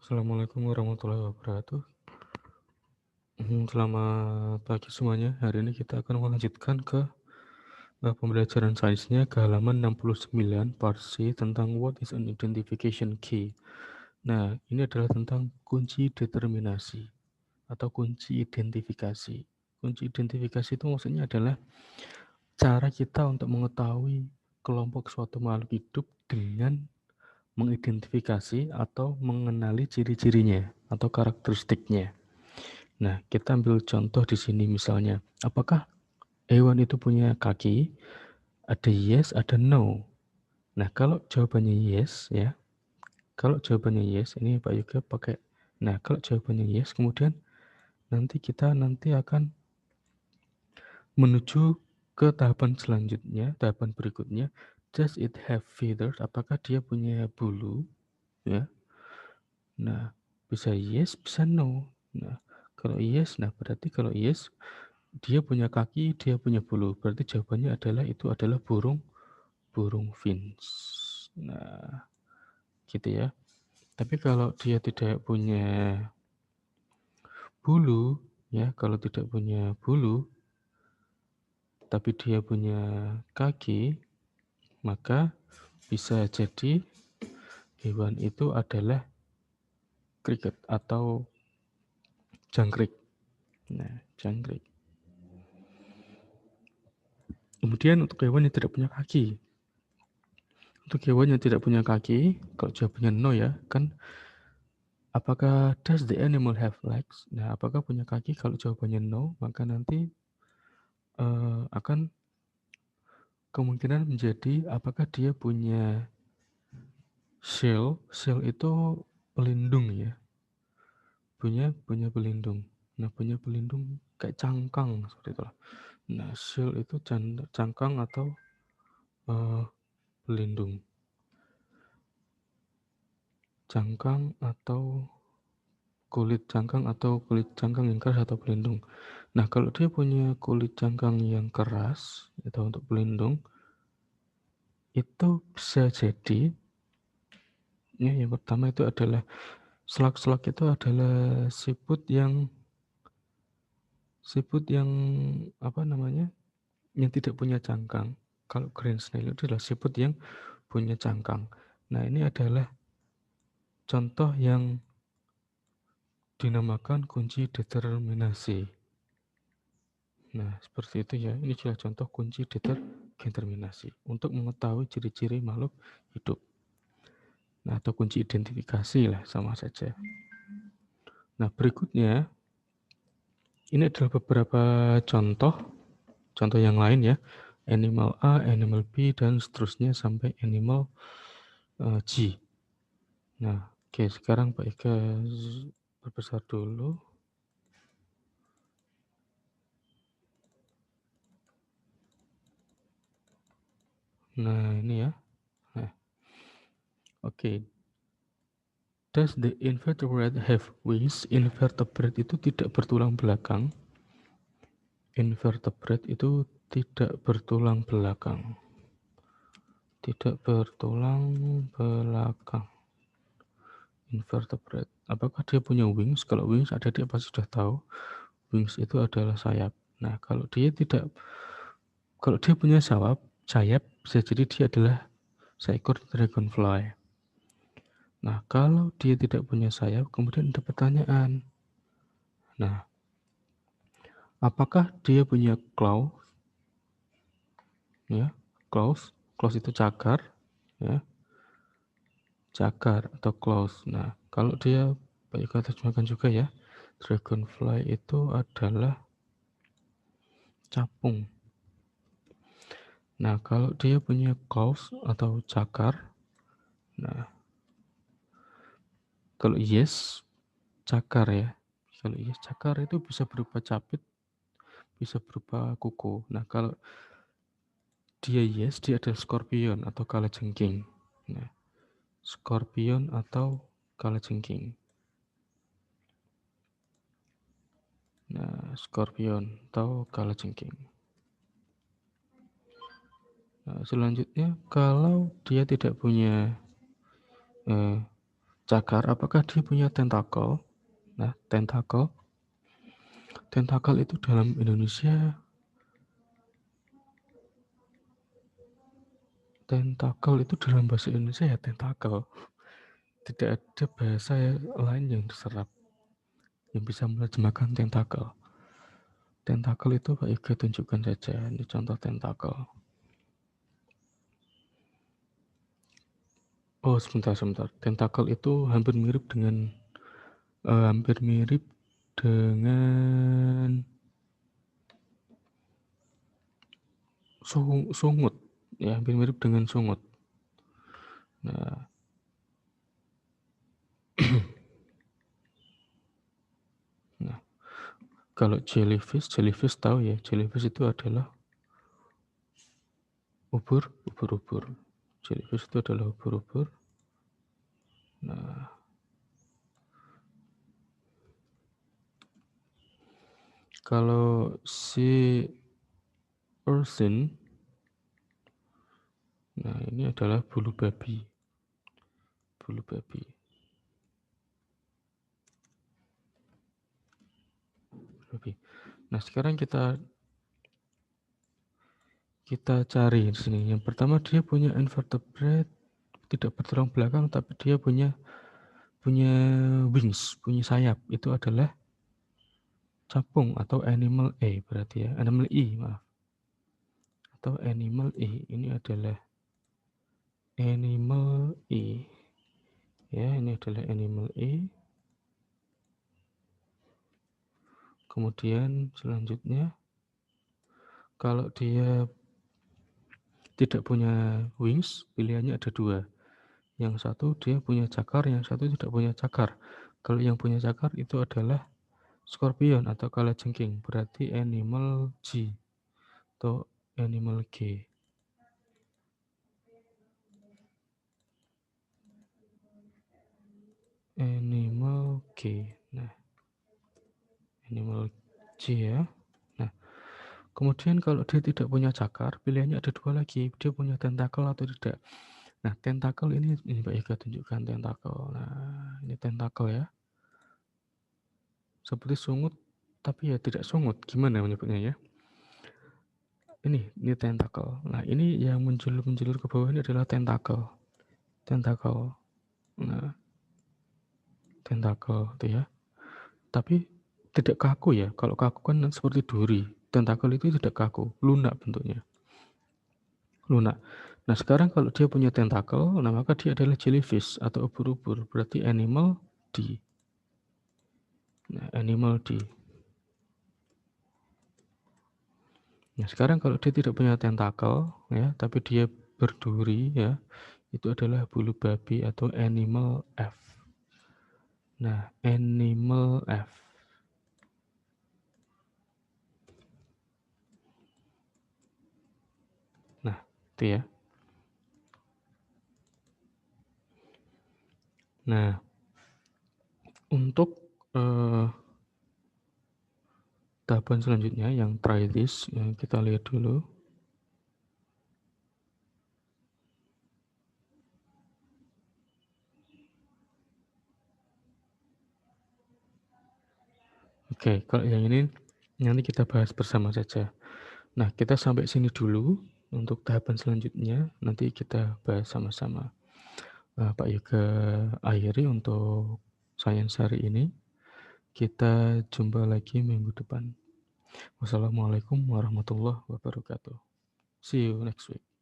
Assalamualaikum warahmatullahi wabarakatuh. Selamat pagi semuanya. Hari ini kita akan melanjutkan ke pembelajaran sainsnya ke halaman 69 part C tentang what is an identification key. Nah, ini adalah tentang kunci determinasi atau kunci identifikasi. Kunci identifikasi itu maksudnya adalah cara kita untuk mengetahui kelompok suatu makhluk hidup dengan mengidentifikasi atau mengenali ciri-cirinya atau karakteristiknya. Nah, kita ambil contoh di sini misalnya, apakah hewan itu punya kaki? Ada yes, ada no. Nah, kalau jawabannya yes ya, kalau jawabannya yes, ini Pak Yoga pakai. Nah, kalau jawabannya yes, kemudian nanti akan menuju ke tahapan selanjutnya, tahapan berikutnya. Does it have feathers? Apakah dia punya bulu? Ya. Nah, bisa yes, bisa no. Nah, kalau yes, berarti kalau yes dia punya kaki, dia punya bulu. Berarti jawabannya adalah itu adalah burung finch. Nah, gitu ya. Tapi kalau dia tidak punya bulu, ya, kalau tidak punya bulu, tapi dia punya kaki, maka bisa jadi hewan itu adalah cricket atau jangkrik. Nah, jangkrik. Kemudian untuk hewan yang tidak punya kaki, untuk hewan yang tidak punya kaki, kalau jawabannya no ya, kan apakah does the animal have legs? Nah, apakah punya kaki? Kalau jawabannya no, maka nanti akan kemungkinan menjadi apakah dia punya shell? Shell itu pelindung ya, punya pelindung. Nah, punya pelindung kayak cangkang seperti itulah. Nah, shell itu cangkang atau pelindung. Cangkang atau kulit cangkang yang keras atau pelindung. Nah, kalau dia punya kulit cangkang yang keras itu untuk pelindung, itu bisa jadi ya, yang pertama itu adalah selak-selak itu adalah siput yang apa namanya? Yang tidak punya cangkang. Kalau green snail itu adalah siput yang punya cangkang. Nah, ini adalah contoh yang dinamakan kunci determinasi. Nah, seperti itu ya. Ini adalah contoh kunci determinasi untuk mengetahui ciri-ciri makhluk hidup. Nah, atau kunci identifikasi lah, sama saja. Nah, berikutnya ini adalah beberapa contoh yang lain ya. Animal A, animal B, dan seterusnya sampai animal G. Nah, oke, sekarang Pak Eka berbesar dulu. Nah, ini ya. Nah, oke. Does the invertebrate have wings? Invertebrate itu tidak bertulang belakang. Invertebrate itu tidak bertulang belakang. Tidak bertulang belakang. Invertebrate. Apakah dia punya wings? Kalau wings ada dia pasti sudah tahu. Wings itu adalah sayap. Nah, kalau dia punya sayap bisa jadi dia adalah seekor dragonfly. Nah, kalau dia tidak punya sayap, kemudian ada pertanyaan. Nah, apakah dia punya claw? Ya, claws itu cakar, ya, cakar atau claws. Nah, kalau dia baik kata terjemahkan juga ya, dragonfly itu adalah capung. Nah, kalau dia punya claws atau cakar, nah, kalau yes, cakar ya. Kalau yes, cakar itu bisa berupa capit, bisa berupa kuku. Nah, kalau dia yes, dia adalah scorpion atau kalajengking. Nah, scorpion atau kalajengking. Nah, scorpion atau kalajengking. Nah, selanjutnya kalau dia tidak punya Cakar, apakah dia punya tentakel? Nah, tentakel itu dalam Indonesia, tentakel itu dalam bahasa Indonesia ya tentakel. Tidak ada bahasa lain yang diserap yang bisa menerjemahkan tentakel. Tentakel itu Pak Yoga tunjukkan saja, ini contoh tentakel. Oh, sebentar. Tentakel itu hampir mirip dengan sungut. Ya, hampir mirip dengan sungut. Nah, nah, kalau jellyfish tahu ya, jellyfish itu adalah ubur. Jellyfish itu adalah ubur-ubur. Nah, kalau si urchin, nah ini adalah bulu babi. Nah, sekarang kita cari di sini. Yang pertama dia punya invertebrate, tidak bertulang belakang, tapi dia punya wings, punya sayap. Itu adalah capung atau animal A berarti ya, animal E maaf. Atau animal E, ini adalah animal E. Ya, ini adalah animal E. Kemudian selanjutnya, kalau dia tidak punya wings, pilihannya ada dua. Yang satu dia punya cakar, yang satu tidak punya cakar. Kalau yang punya cakar itu adalah scorpion atau kalajengking, berarti animal G atau animal G. Animal G. Nah, animal G ya. Nah, kemudian kalau dia tidak punya cakar, pilihannya ada dua lagi. Dia punya tentakel atau tidak. Nah, tentakel ini Pak Eka tunjukkan tentakel. Nah, ini tentakel ya. Seperti sungut, tapi ya tidak sungut. Gimana menyebutnya ya? Ini tentakel. Nah, ini yang menjulur ke bawah ini adalah tentakel. Nah, tentakel itu ya. Tapi tidak kaku ya. Kalau kaku kan seperti duri. Tentakel itu tidak kaku, lunak bentuknya. Lunak. Nah, sekarang kalau dia punya tentakel, nah maka dia adalah jellyfish atau ubur-ubur. Berarti animal D. Nah, animal D. Nah, sekarang kalau dia tidak punya tentakel ya, tapi dia berduri ya, itu adalah bulu babi atau animal F. Nah, animal F. Nah, itu ya. Nah, untuk tahapan selanjutnya yang try this, ya, kita lihat dulu. Oke, kalau yang ini nanti kita bahas bersama saja. Nah, kita sampai sini dulu. Untuk tahapan selanjutnya nanti kita bahas sama-sama. Pak Yoga akhiri untuk sains hari ini. Kita jumpa lagi minggu depan. Wassalamualaikum warahmatullahi wabarakatuh. See you next week.